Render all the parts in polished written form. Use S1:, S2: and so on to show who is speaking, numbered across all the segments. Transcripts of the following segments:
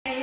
S1: What's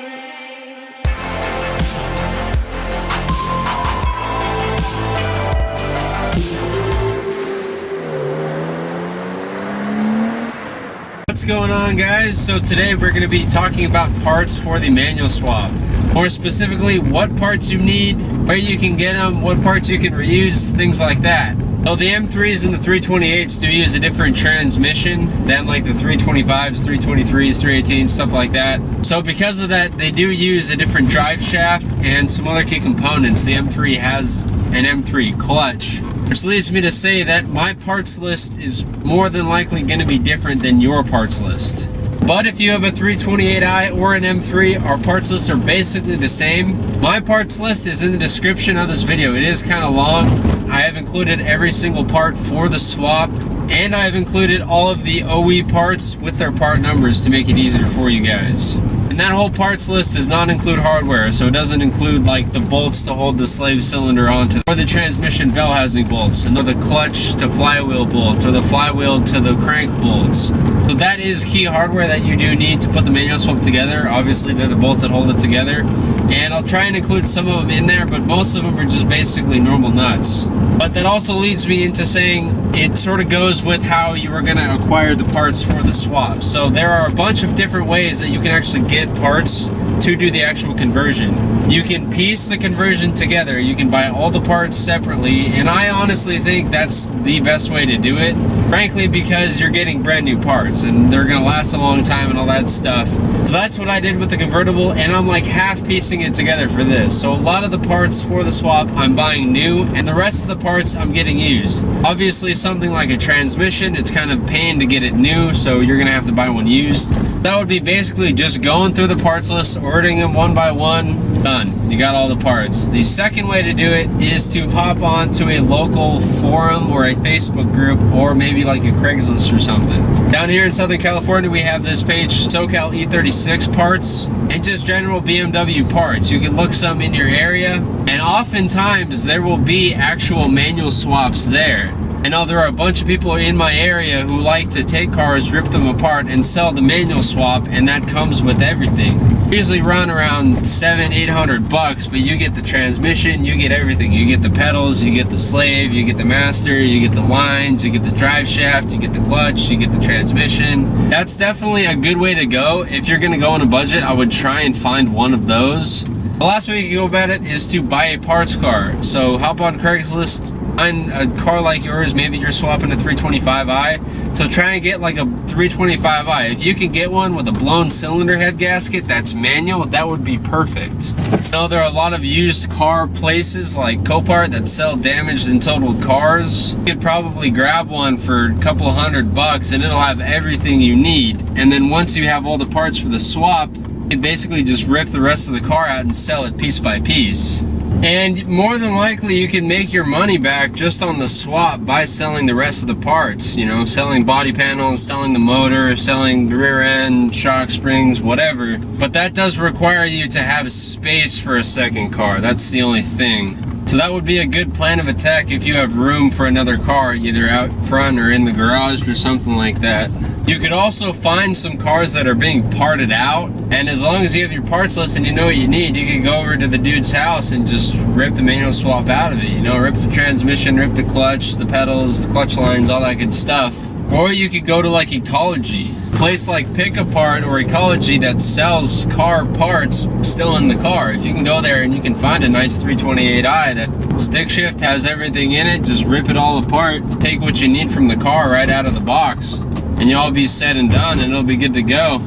S1: going on, guys? So today we're going to be talking about parts for the manual swap. More specifically, what parts you need, where you can get them, what parts you can reuse, things like that. So the M3s and the 328s do use a different transmission than like the 325s, 323s, 318s, stuff like that. So because of that, they do use a different drive shaft and some other key components. The M3 has an M3 clutch, which leads me to say that my parts list is more than likely going to be different than your parts list. But if you have a 328i or an M3, our parts lists are basically the same. My parts list is in the description of this video. It is kind of long. I have included every single part for the swap, and I have included all of the OE parts with their part numbers to make it easier for you guys. And that whole parts list does not include hardware, so it doesn't include like the bolts to hold the slave cylinder onto, or the transmission bell housing bolts, and the clutch to flywheel bolt, or the flywheel to the crank bolts. So that is key hardware that you do need to put the manual swap together. Obviously, they're the bolts that hold it together. And I'll try and include some of them in there, but most of them are just basically normal nuts. But that also leads me into saying it sort of goes with how you are going to acquire the parts for the swap. So there are a bunch of different ways that you can actually get parts to do the actual conversion. You can piece the conversion together. You can buy all the parts separately, and I honestly think that's the best way to do it. Frankly, because you're getting brand new parts and they're going to last a long time and all that stuff. So that's what I did with the convertible, and I'm like half piecing it together for this. So a lot of the parts for the swap I'm buying new, and the rest of the parts I'm getting used. Obviously, something like a transmission, it's kind of pain to get it new, so you're going to have to buy one used. That would be basically just going through the parts list, ordering them one by one, done. You got all the parts. The second way to do it is to hop on to a local forum or a Facebook group, or maybe like a Craigslist or something. Down here in Southern California, we have this page, SoCal E36 parts, and just general BMW parts. You can look some in your area, and oftentimes there will be actual manual swaps there. I know there are a bunch of people in my area who like to take cars, rip them apart, and sell the manual swap, and that comes with everything. Usually run around $700-800 bucks, but you get the transmission, you get everything. You get the pedals, you get the slave, you get the master, you get the lines, you get the drive shaft, you get the clutch, you get the transmission. That's definitely a good way to go. If you're gonna go on a budget, I would try and find one of those. The last way you can go about it is to buy a parts car. So hop on Craigslist, find a car like yours. Maybe you're swapping a 325i, so try and get like a 325i. If you can get one with a blown cylinder head gasket that's manual, that would be perfect. You know, there are a lot of used car places like Copart that sell damaged and totaled cars. You could probably grab one for a couple $100 and it'll have everything you need. And then once you have all the parts for the swap, you can basically just rip the rest of the car out and sell it piece by piece. And more than likely you can make your money back just on the swap by selling the rest of the parts. You know, selling body panels, selling the motor, selling the rear end, shock springs, whatever. But that does require you to have space for a second car. That's the only thing. So that would be a good plan of attack if you have room for another car, either out front or in the garage or something like that. You could also find some cars that are being parted out, and as long as you have your parts list and you know what you need, you can go over to the dude's house and just rip the manual swap out of it. You know, rip the transmission, rip the clutch, the pedals, the clutch lines, all that good stuff. Or you could go to like Ecology, a place like Pick Apart or Ecology that sells car parts still in the car. If you can go there and you can find a nice 328i that stick shift has everything in it, just rip it all apart, take what you need from the car right out of the box, and you'll all be said and done, and it'll be good to go.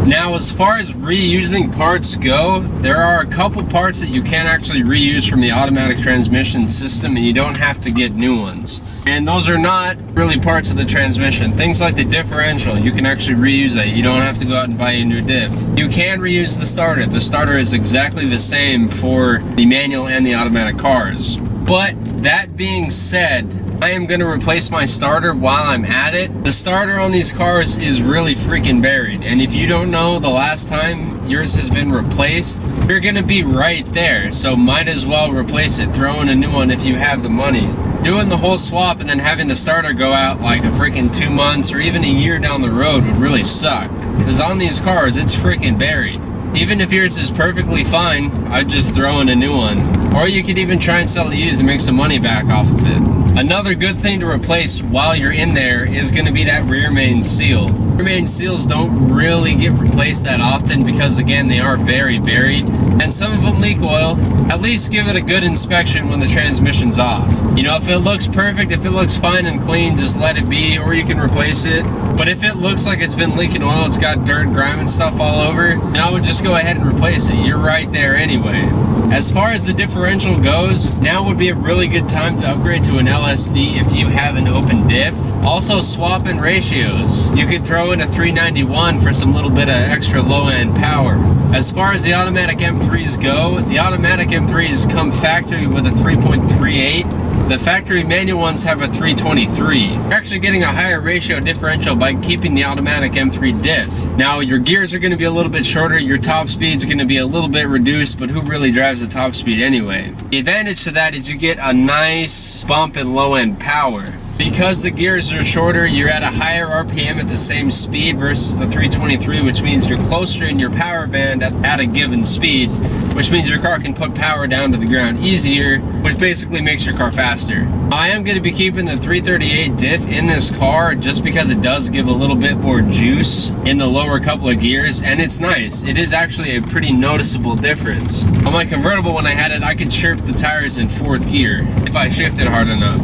S1: Now, as far as reusing parts go, there are a couple parts that you can actually reuse from the automatic transmission system, and you don't have to get new ones. And those are not really parts of the transmission. Things like the differential, you can actually reuse it. You don't have to go out and buy a new diff. You can reuse the starter. The starter is exactly the same for the manual and the automatic cars. But that being said, I am going to replace my starter while I'm at it. The starter on these cars is really freaking buried, and if you don't know the last time yours has been replaced, you're going to be right there. So might as well replace it. Throw in a new one if you have the money. Doing the whole swap and then having the starter go out like a freaking 2 months or even a year down the road would really suck, because on these cars it's freaking buried. Even if yours is perfectly fine, I'd just throw in a new one. Or you could even try and sell it used and make some money back off of it. Another good thing to replace while you're in there is going to be that rear main seal. Rear main seals don't really get replaced that often because, again, they are very buried, and some of them leak oil. At least give it a good inspection when the transmission's off. You know, if it looks perfect, if it looks fine and clean, just let it be, or you can replace it. But if it looks like it's been leaking oil, it's got dirt, grime, and stuff all over, then I would just go ahead and replace it. You're right there anyway. As far as the differential goes, now would be a really good time to upgrade to an LSD if you have an open diff. Also, swap in ratios. You could throw in a 391 for some little bit of extra low-end power. As far as the automatic M3s go, the automatic M3s come factory with a 3.38. The factory manual ones have a 323. You're actually getting a higher ratio differential by keeping the automatic M3 diff. Now, your gears are going to be a little bit shorter, your top speed's going to be a little bit reduced, but who really drives the top speed anyway? The advantage to that is you get a nice bump in low-end power. Because the gears are shorter, you're at a higher RPM at the same speed versus the 323, which means you're closer in your power band at a given speed, which means your car can put power down to the ground easier, which basically makes your car faster. I am going to be keeping the 338 diff in this car just because it does give a little bit more juice in the lower couple of gears, and it's nice. It is actually a pretty noticeable difference. On my convertible, when I had it, I could chirp the tires in 4th gear if I shifted hard enough.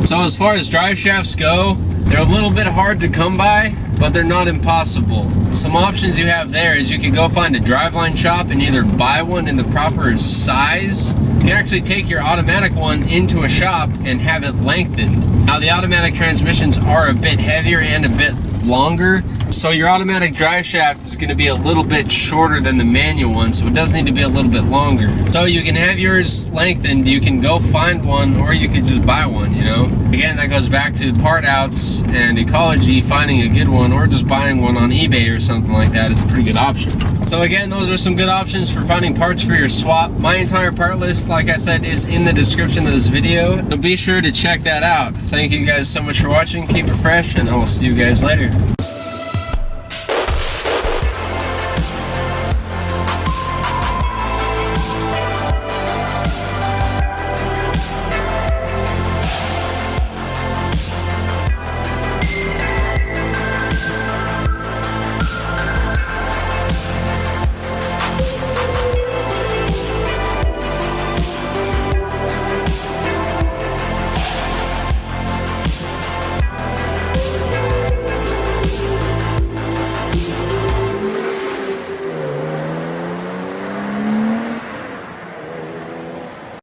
S1: So as far as drive shafts go, they're a little bit hard to come by, but they're not impossible. Some options you have there is you can go find a driveline shop and either buy one in the proper size. You can actually take your automatic one into a shop and have it lengthened. Now, the automatic transmissions are a bit heavier and a bit longer, so your automatic drive shaft is going to be a little bit shorter than the manual one, so it does need to be a little bit longer. So you can have yours lengthened, you can go find one, or you could just buy one, you know? Again, that goes back to part outs and ecology. Finding a good one or just buying one on eBay or something like that is a pretty good option. So again, those are some good options for finding parts for your swap. My entire part list, like I said, is in the description of this video, so be sure to check that out. Thank you guys so much for watching. Keep it fresh, and I will see you guys later.